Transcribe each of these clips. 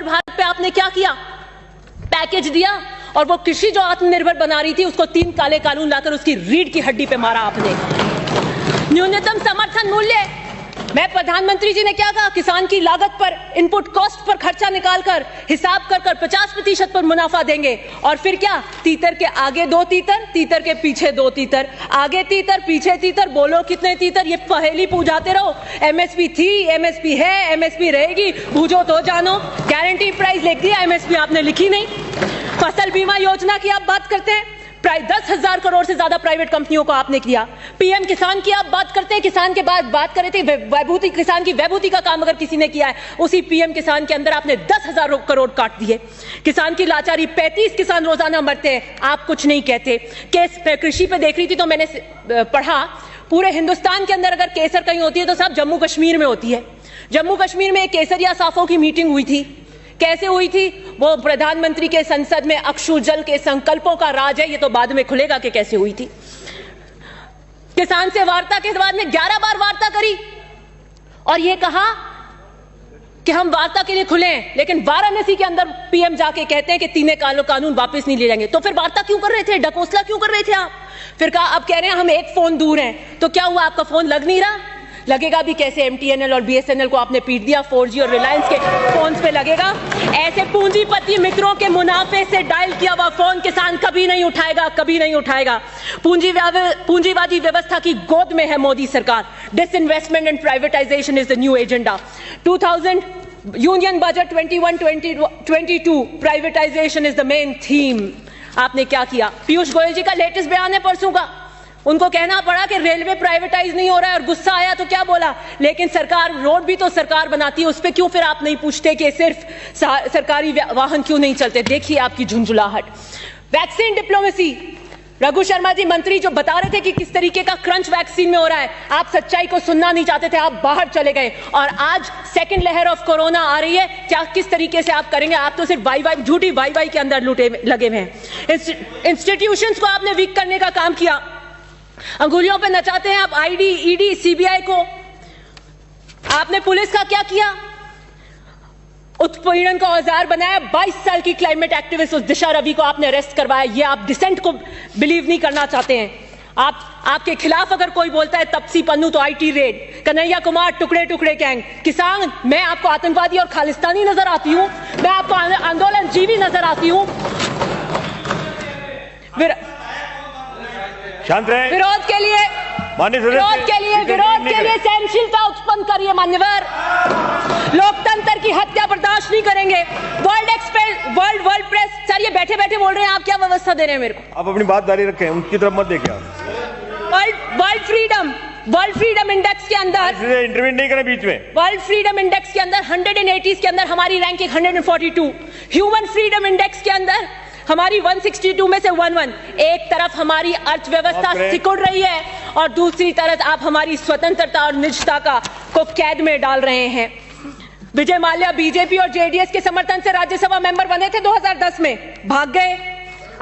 भारत पे आपने क्या किया? पैकेज दिया और वो कृषि जो आत्मनिर्भर बना रही थी उसको 3 काले कानून लाकर उसकी रीढ़ की हड्डी पे मारा आपने। न्यूनतम समर्थन मूल्य, मैं प्रधानमंत्री जी ने क्या कहा? किसान की लागत पर, इनपुट कॉस्ट पर खर्चा निकालकर हिसाब कर 50% पर मुनाफा देंगे। और फिर क्या? तीतर के आगे 2 तीतर, तीतर के पीछे 2 तीतर, आगे तीतर पीछे तीतर, बोलो कितने तीतर? ये पहेली पूछाते रहो। एमएसपी थी, एमएसपी है, एमएसपी रहेगी, बूझो तो जानो। गारंटी प्राइस लिख दिया, एमएसपी आपने लिखी नहीं। फसल बीमा योजना की आप बात करते हैं, 10,000 करोड़ से ज्यादा प्राइवेट कंपनियों को आपने किया। पीएम किसान की आप बात करते हैं, किसान के बाद बात कर रहे थे वैभूति, किसान की वैभूति का काम अगर किसी ने किया है, उसी पीएम किसान के अंदर आपने 10,000 करोड़ काट दिए। किसान की लाचारी, 35 किसान रोजाना मरते हैं, आप कुछ नहीं कहते। केस कृषि पे देख रही थी तो मैंने पढ़ा, पूरे हिंदुस्तान के अंदर अगर केसर कहीं होती है तो सब जम्मू कश्मीर में होती है। जम्मू कश्मीर में केसरिया साफों की मीटिंग हुई थी। कैसे हुई थी? वो प्रधानमंत्री के संसद में अक्षु जल के संकल्पों का राज है, ये तो बाद में खुलेगा कि कैसे हुई थी। किसान से वार्ता के बाद में 11 बार वार्ता करी और ये कहा कि हम वार्ता के लिए खुले हैं, लेकिन वाराणसी के अंदर पीएम जाके कहते हैं कि 3 कानून वापस नहीं ले जाएंगे। तो फिर वार्ता क्यों कर रहे थे? ढकोसला क्यों कर रहे थे आप? फिर कहा, अब कह रहे हैं हम 1 फोन दूर हैं। तो क्या हुआ? आपका फोन लग नहीं रहा? लगेगा भी कैसे? एमटीएनएल और बीएसएनएल को आपने पीट दिया, 4G और रिलायंस के फोन पे लगेगा। ऐसे पूंजीपति मित्रों के मुनाफे से डायल किया हुआ फोन किसान कभी नहीं उठाएगा, कभी नहीं उठाएगा। पूंजीवादी व्यवस्था की गोद में है मोदी सरकार। Disinvestment and privatisation is the new agenda. 2000 union budget 21-22 privatisation is the main theme. आपने क्या किया? पीयूष गोयल जी का लेटेस्ट बयान है परसों का, उनको कहना पड़ा कि रेलवे प्राइवेटाइज नहीं हो रहा है और गुस्सा आया तो क्या बोला? लेकिन सरकार, रोड भी तो सरकार बनाती है, उस पर क्यों फिर आप नहीं पूछते कि सिर्फ सरकारी वाहन क्यों नहीं चलते? देखिए आपकी झुंझुलाहट। वैक्सीन डिप्लोमेसी, रघु शर्मा जी मंत्री जो बता रहे थे कि किस तरीके का क्रंच वैक्सीन में हो रहा है, आप सच्चाई को सुनना नहीं चाहते थे, आप बाहर चले गए। और आज सेकंड लहर ऑफ कोरोना आ रही है, क्या किस तरीके से आप करेंगे? आप तो सिर्फ वाई झूठी वाई के अंदर लगे हुए हैं। इंस्टीट्यूशंस को आपने वीक करने का काम किया, अंगुलियों पे नचाते हैं आप आईडी, ईडी, सीबीआई को। आपने पुलिस का क्या किया? उत्पीड़न का औजार बनाया। 22 साल की क्लाइमेट एक्टिविस्ट उस दिशा रवि को आपने अरेस्ट करवाया। ये आप डिसेंट को बिलीव नहीं करना चाहते हैं। आपके खिलाफ अगर कोई बोलता है तपसी पन्नू तो आईटी रेड, कन्हैया कुमार टुकड़े टुकड़े गैंग। किसान, मैं आपको आतंकवादी और खालिस्तानी नजर आती हूं? मैं आपको आंदोलन जीवी नजर आती हूं? शांत रहे। विरोध के लिए सहनशीलता उत्पन्न करिए मान्यवर। लोकतंत्र की हत्या बर्दाश्त नहीं करेंगे। वर्ल्ड प्रेस, सर ये बैठे बैठे बोल रहे हैं, आप क्या व्यवस्था दे रहे हैं मेरे को? आप अपनी बात जारी रखें, उनकी तरफ मत देखिए आप। वर्ल्ड फ्रीडम इंडेक्स के अंदर इंटरव्यू नहीं करें बीच में। वर्ल्ड फ्रीडम इंडेक्स के अंदर 180 के अंदर हमारी रैंकिंग 142। ह्यूमन फ्रीडम इंडेक्स के अंदर हमारी 162 में से 11। एक तरफ हमारी अर्थव्यवस्था सिकुड़ रही है और दूसरी तरफ आप हमारी स्वतंत्रता और निजता को कैद में डाल रहे हैं। विजय माल्या बीजेपी और जेडीएस के समर्थन से राज्यसभा मेंबर बने थे 2010 में, भाग गए।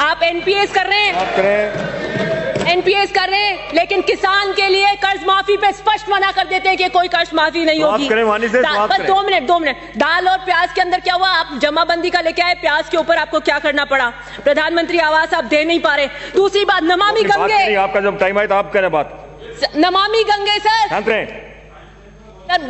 आप एनपीएस कर रहे हैं, लेकिन किसान के लिए कर्ज माफी पे स्पष्ट मना कर देते हैं कि कोई कर्ज माफी नहीं होगी। बस 2 मिनट। दाल और प्याज के अंदर क्या हुआ? आप जमाबंदी का लेके आए, प्याज के ऊपर आपको क्या करना पड़ा? प्रधानमंत्री आवास आप दे नहीं पा रहे। दूसरी बात, नमामि गंगे, आपका जब टाइम आए तो आप करें बात। नमामि गंगे सर,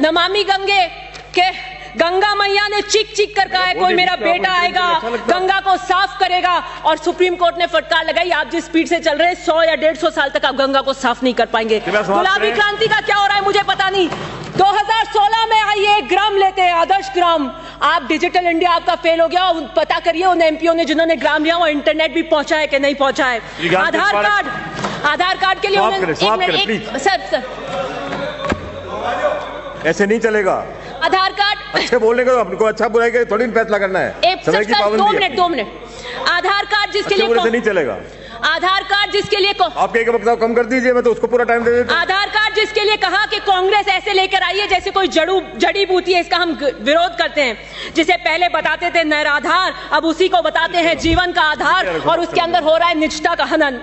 नमामि गंगे के गंगा मैया ने चीख कर कहा है कोई मेरा बेटा आएगा, गंगा को साफ करेगा, और सुप्रीम कोर्ट ने फटकार लगाई। आप जिस स्पीड से चल रहे हैं 100 या 150 साल तक आप गंगा को साफ नहीं कर पाएंगे। गुलाबी क्रांति का क्या हो रहा है मुझे पता नहीं। 2016 में आइए, ग्राम लेते हैं, आदर्श ग्राम। आप डिजिटल इंडिया आपका फेल हो गया। पता करिए उन एमपीओ ने जिन्होंने ग्राम लिया वो इंटरनेट भी पहुंचा है कि नहीं पहुंचा है। आधार कार्ड के लिए सर ऐसे नहीं चलेगा। आधार कार्ड अच्छे बोलने का आपको अच्छा बुराई थोड़ी फैसला करना है। समय की पाबंदी है। 2 मिनट। आधार कार्ड जिसके लिए नहीं चलेगा। आधार कार्ड जिसके लिए आप एक वक्त कम कर दीजिए, मैं तो उसको पूरा टाइम दे देता हूं। आधार कार्ड जिसके लिए कहा कि कांग्रेस ऐसे लेकर आई है जैसे कोई जड़ी बूटी है, इसका हम विरोध करते हैं। जिसे पहले बताते थे निराधार, अब उसी को बताते हैं जीवन का आधार, और उसके अंदर हो रहा है निजता का हनन।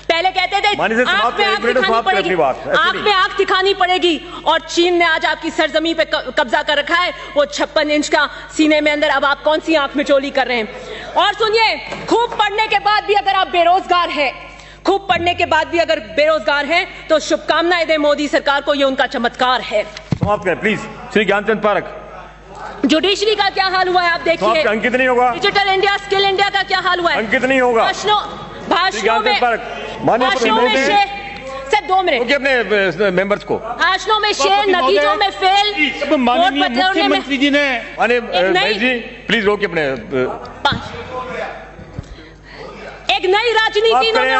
पहले कहते थे माननीय आंख समाप्त में करें, आंख एक मिनट में दिखानी समाप्त करें पड़ेगी, अपनी बात। ऐसे आंख नहीं। में आंख दिखानी पड़ेगी। और चीन ने आज आपकी सरजमी पे कब्जा कर रखा है, वो 56 इंच का सीने में अंदर। अब आप कौन सी आंख में चोली कर रहे हैं? और सुनिए, खूब पढ़ने के बाद भी अगर आप बेरोजगार हैं, खूब पढ़ने के बाद भी अगर बेरोजगार हैं, तो शुभकामनाएं दें मोदी सरकार को, ये उनका चमत्कार है। समाप्त करें प्लीज। श्री ज्ञानचंद पारख। जुडिशरी का क्या हाल हुआ है आप देखिए। अंकित नहीं होगा। डिजिटल इंडिया, स्किल इंडिया का क्या हाल हुआ है? अंकित नहीं होगा। भाषणों में सर 2 मिनट अपने मेंबर्स को भाषणों में शेर, नतीजों में फेल। माननीय मुख्यमंत्री जी ने जी प्लीज रोकिए अपने। एक नई राजनीति इन्होंने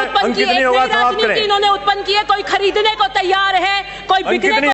उत्पन्न की है, कोई खरीदने को तैयार है, कोई बिकने को